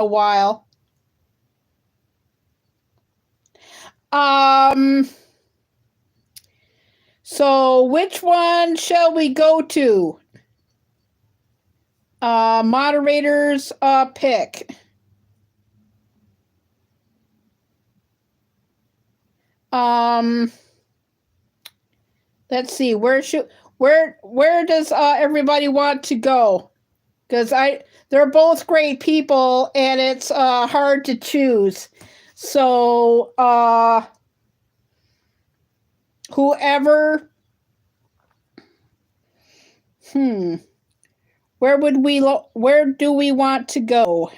a while. Um, so which one shall we go to? Moderators pick. Um, let's see. Where does everybody want to go? Because they're both great people, and it's hard to choose. So whoever. Where do we want to go?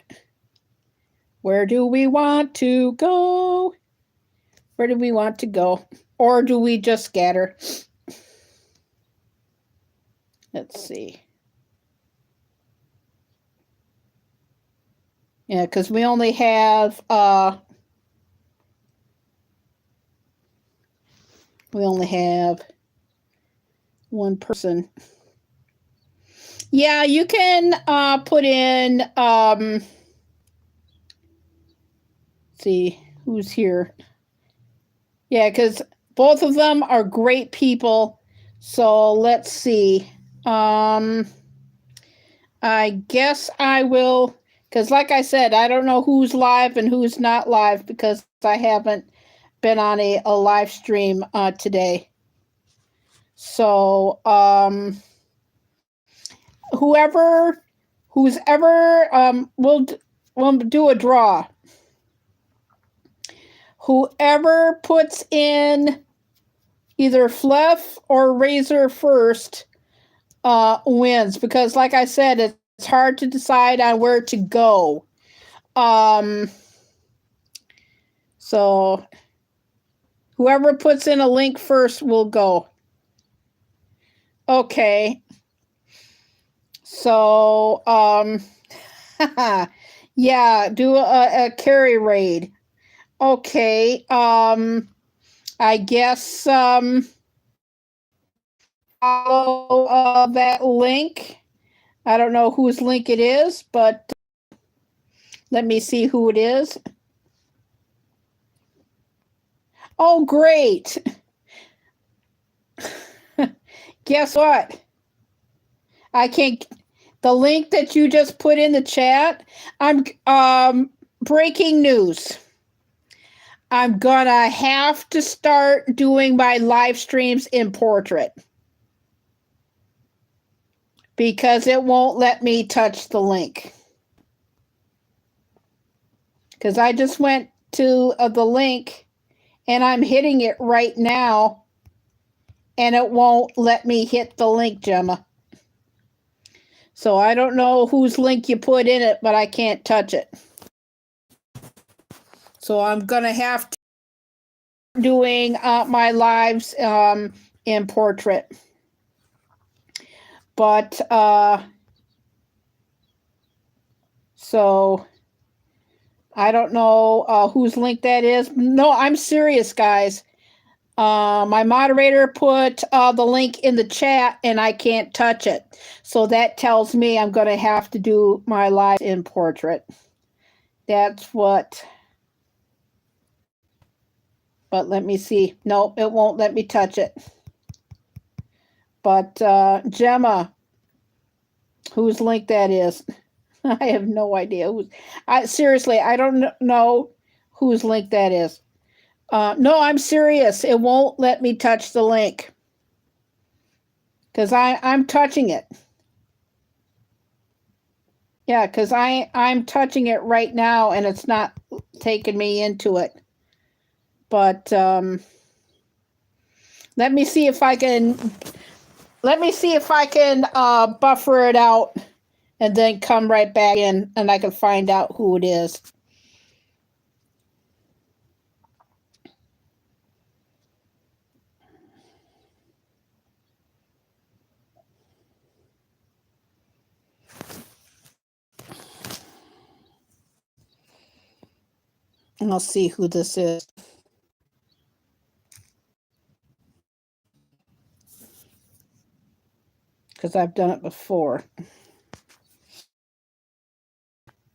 Where do we want to go? Where do we want to go? Or do we just scatter? Let's see. Yeah, because we only have one person. Yeah, you can put in see who's here. Yeah, because both of them are great people. So let's see. I guess I will, because like I said, I don't know who's live and who's not live because I haven't been on a live stream today. So who's ever we'll do a draw. Whoever puts in either Fluff or Razor first wins, because like I said, it's hard to decide on where to go. So whoever puts in a link first will go. Okay. So yeah, do a carry raid. Okay. I guess follow that link. I don't know whose link it is, but let me see who it is. Oh, great. Guess what? I can't. The link that you just put in the chat, I'm breaking news. I'm gonna have to start doing my live streams in portrait because it won't let me touch the link. Because I just went to the link and I'm hitting it right now and it won't let me hit the link, Gemma. So I don't know whose link you put in it, but I can't touch it. So I'm going to have to doing my lives in portrait. But so I don't know whose link that is. No, I'm serious, guys. My moderator put the link in the chat and I can't touch it. So that tells me I'm going to have to do my live in portrait. That's what. But let me see. No, it won't let me touch it. But Gemma, whose link that is? I have no idea. Seriously, I don't know whose link that is. No, I'm serious. It won't let me touch the link because I'm touching it. Yeah, because I'm touching it right now and it's not taking me into it. But let me see if I can buffer it out and then come right back in and I can find out who it is. And I'll see who this is. Because I've done it before.